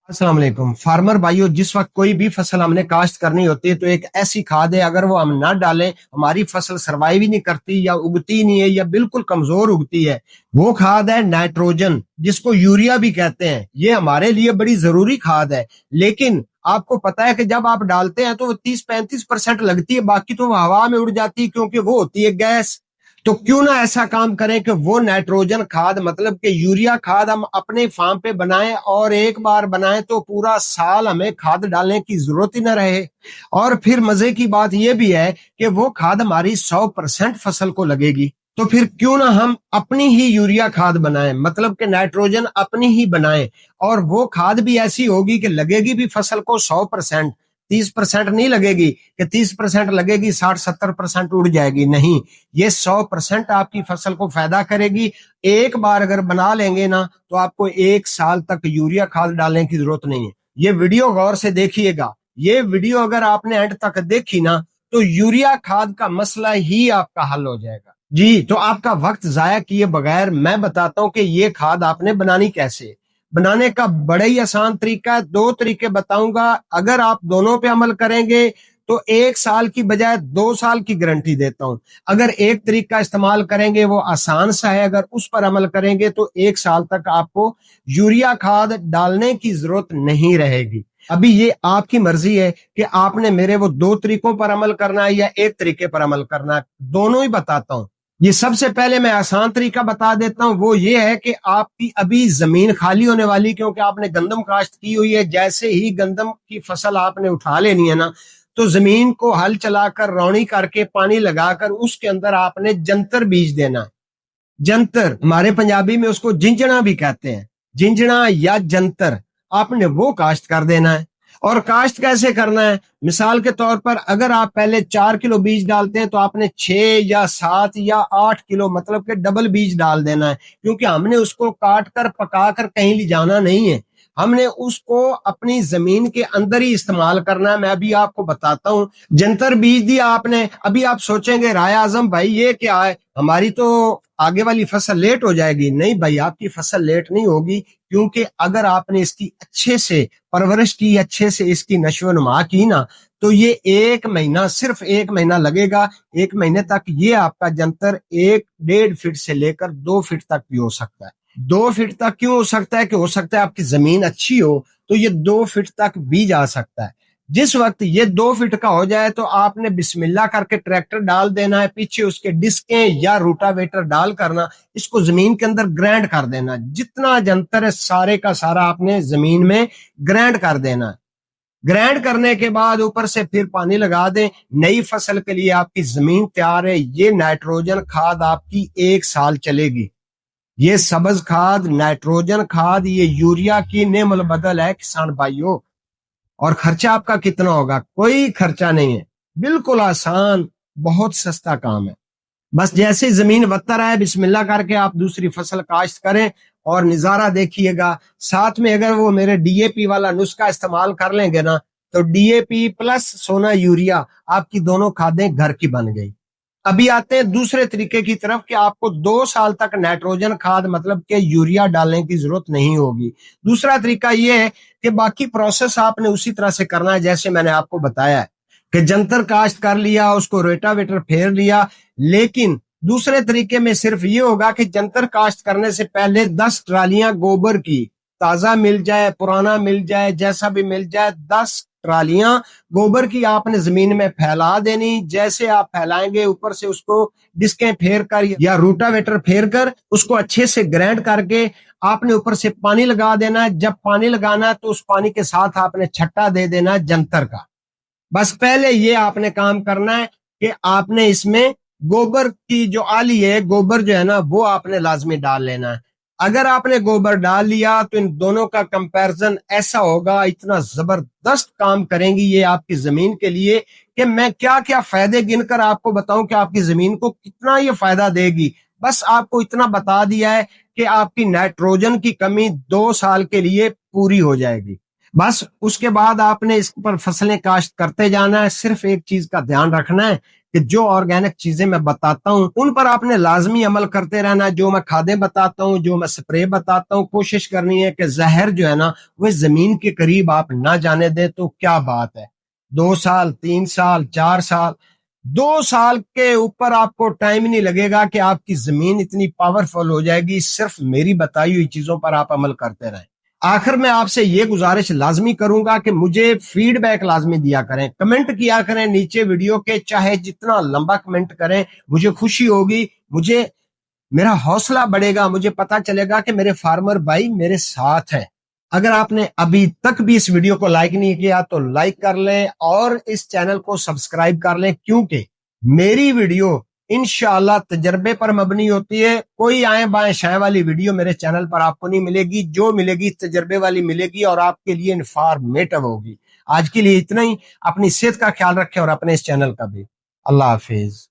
अस्सलाम वालेकुम फार्मर भाइयों। जिस वक्त कोई भी फसल हमने काश्त करनी होती है तो एक ऐसी खाद है, अगर वो हम ना डालें हमारी फसल सरवाइव ही नहीं करती या उगती ही नहीं है या बिल्कुल कमजोर उगती है। वो खाद है नाइट्रोजन, जिसको यूरिया भी कहते हैं। ये हमारे लिए बड़ी जरूरी खाद है, लेकिन आपको पता है कि जब आप डालते हैं तो वो 30-35% लगती है, बाकी तो वो हवा में उड़ जाती है क्योंकि वो होती है गैस। तो क्यों ना ऐसा काम करें कि वो नाइट्रोजन खाद मतलब कि यूरिया खाद हम अपने फार्म पे बनाएं, और एक बार बनाएं तो पूरा साल हमें खाद डालने की जरूरत ही ना रहे। और फिर मजे की बात यह भी है कि वो खाद हमारी 100% फसल को लगेगी। तो फिर क्यों ना हम अपनी ही यूरिया खाद बनाएं, मतलब कि नाइट्रोजन अपनी ही बनाएं। और वो खाद भी ऐसी होगी कि लगेगी भी फसल को 100%। 30% नहीं लगेगी कि 30% लगेगी, 60-70% उड़ जाएगी, नहीं। ये 100% आपकी फसल को फायदा करेगी। एक बार अगर बना लेंगे ना तो आपको एक साल तक यूरिया खाद डालने की जरूरत नहीं है। ये वीडियो गौर से देखिएगा। ये वीडियो अगर आपने एंड तक देखी ना तो यूरिया खाद का मसला ही आपका हल हो जाएगा। जी, तो आपका वक्त जाया किए बगैर मैं बताता हूं कि ये खाद आपने बनानी कैसे। बनाने का बड़ा ही आसान तरीका है। दो तरीके बताऊंगा, अगर आप दोनों पे अमल करेंगे तो एक साल की बजाय 2 साल की गारंटी देता हूं। अगर एक तरीका इस्तेमाल करेंगे वो आसान सा है, अगर उस पर अमल करेंगे तो एक साल तक आपको यूरिया खाद डालने की जरूरत नहीं रहेगी। अभी ये आपकी मर्जी है कि आपने मेरे वो दो तरीकों पर अमल करना है या एक तरीके पर अमल करना है। दोनों ही बताता हूं। ये सबसे पहले मैं आसान तरीका बता देता हूं, वो ये है कि आपकी अभी जमीन खाली होने वाली, क्योंकि आपने गंदम काश्त की हुई है। जैसे ही गंदम की फसल आपने उठा लेनी है ना तो जमीन को हल चलाकर रौनी करके पानी लगाकर उसके अंदर आपने जंतर बीज देना है। जंतर हमारे पंजाबी में उसको जिंजना भी कहते हैं, जिंजना या जंतर। आपने वो काश्त कर देना है। और काश्त कैसे करना है, मिसाल के तौर पर अगर आप पहले 4 किलो बीज डालते हैं तो आपने 6 या 7 या 8 किलो मतलब के डबल बीज डाल देना है, क्योंकि हमने उसको काट कर पका कर कहीं ले जाना नहीं है। हमने उसको अपनी जमीन के अंदर ही इस्तेमाल करना है। मैं अभी आपको बताता हूं। जंतर बीज दिया आपने, अभी आप सोचेंगे राय आजम भाई ये क्या है, हमारी तो आगे वाली फसल लेट हो जाएगी। नहीं भाई, आपकी फसल लेट नहीं होगी, क्योंकि अगर आपने इसकी अच्छे से परवरिश की, अच्छे से इसकी नशो नुमा की ना तो ये 1 महीना, सिर्फ 1 महीना लगेगा। 1 महीने तक ये आपका जंतर 1-1.5 फीट से लेकर 2 फीट तक भी हो सकता है। 2 फीट तक क्यों हो सकता है कि हो सकता है आपकी जमीन अच्छी हो तो ये 2 फीट तक भी जा सकता है। जिस वक्त ये 2 फीट का हो जाए तो आपने बिस्मिल्लाह करके ट्रैक्टर डाल देना है, पीछे उसके डिस्कें या रूटावेटर डाल करना इसको जमीन के अंदर ग्राइंड कर देना। जितना जंतर है सारे का सारा आपने जमीन में ग्राइंड कर देना। ग्राइंड करने के बाद ऊपर से फिर पानी लगा दें। नई फसल के लिए आपकी जमीन तैयार है। ये नाइट्रोजन खाद आपकी 1 साल चलेगी। ये सब्ज खाद, नाइट्रोजन खाद, ये यूरिया की नेमल बदल है किसान भाइयों। और खर्चा आपका कितना होगा? कोई खर्चा नहीं है, बिल्कुल आसान, बहुत सस्ता काम है। बस जैसे जमीन वत्तर है बिस्मिल्लाह करके आप दूसरी फसल काश्त करें और नजारा देखिएगा। साथ में अगर वो मेरे डीएपी वाला नुस्खा इस्तेमाल कर लेंगे ना तो डीएपी प्लस सोना यूरिया आपकी दोनों खादें घर की बन गई। अभी आते हैं दूसरे तरीके की तरफ कि आपको 2 साल तक नाइट्रोजन खाद मतलब के यूरिया डालने की जरूरत नहीं होगी। दूसरा तरीका यह है कि बाकी प्रोसेस आपने उसी तरह से करना है जैसे मैंने आपको बताया है कि जंतर काश्त कर लिया, उसको रोटावेटर फेर लिया। लेकिन दूसरे तरीके में सिर्फ ये होगा कि जंतर काश्त करने से पहले 10 ट्रालियां गोबर की, ताजा मिल जाए पुराना मिल जाए जैसा भी मिल जाए, 10 ट्रालियां गोबर की आपने जमीन में फैला देनी। जैसे आप फैलाएंगे ऊपर से उसको डिस्कें फेर कर या रूटावेटर फेर कर उसको अच्छे से ग्राइंड करके आपने ऊपर से पानी लगा देना है। जब पानी लगाना है तो उस पानी के साथ आपने छट्टा दे देना है जंतर का। बस पहले ये आपने काम करना है कि आपने इसमें गोबर की जो आली है, गोबर जो है ना वो आपने लाजमी डाल लेना है। अगर आपने गोबर डाल लिया तो इन दोनों का कंपैरिजन ऐसा होगा, इतना जबरदस्त काम करेंगी ये आपकी जमीन के लिए कि मैं क्या क्या फायदे गिनकर आपको बताऊं कि आपकी जमीन को कितना ये फायदा देगी। बस आपको इतना बता दिया है कि आपकी नाइट्रोजन की कमी 2 साल के लिए पूरी हो जाएगी। بس उसके बाद आपने इस पर फसलें काश्त करते जाना है। सिर्फ एक चीज का ध्यान रखना है कि जो ऑर्गेनिक चीजें मैं बताता हूँ उन पर आपने लाजमी अमल करते रहना है। जो मैं खादें बताता हूँ, जो मैं स्प्रे बताता हूँ, कोशिश करनी है कि जहर जो है ना वो जमीन के करीब आप ना जाने दे। तो क्या बात है, 2 साल, 3 साल, 4 साल, 2 साल के ऊपर आपको टाइम नहीं लगेगा कि आपकी जमीन इतनी पावरफुल हो जाएगी। सिर्फ मेरी बताई हुई चीजों पर आप अमल करते रहें। आखिर में आपसे ये गुजारिश लाजमी करूंगा कि मुझे फीडबैक लाजमी दिया करें, कमेंट किया करें नीचे वीडियो के, चाहे जितना लंबा कमेंट करें मुझे खुशी होगी, मुझे मेरा हौसला बढ़ेगा, मुझे पता चलेगा कि मेरे फार्मर भाई मेरे साथ हैं। अगर आपने अभी तक भी इस वीडियो को लाइक नहीं किया तो लाइक कर लें और इस चैनल को सब्सक्राइब कर लें, क्योंकि मेरी वीडियो इंशाअल्लाह तजर्बे पर मबनी होती है। कोई आए बाएं शाएं वाली वीडियो मेरे चैनल पर आपको नहीं मिलेगी, जो मिलेगी तजर्बे वाली मिलेगी और आपके लिए इंफॉर्मेटिव होगी। आज के लिए इतना ही। अपनी सेहत का ख्याल रखें और अपने इस चैनल का भी। अल्लाह हाफिज।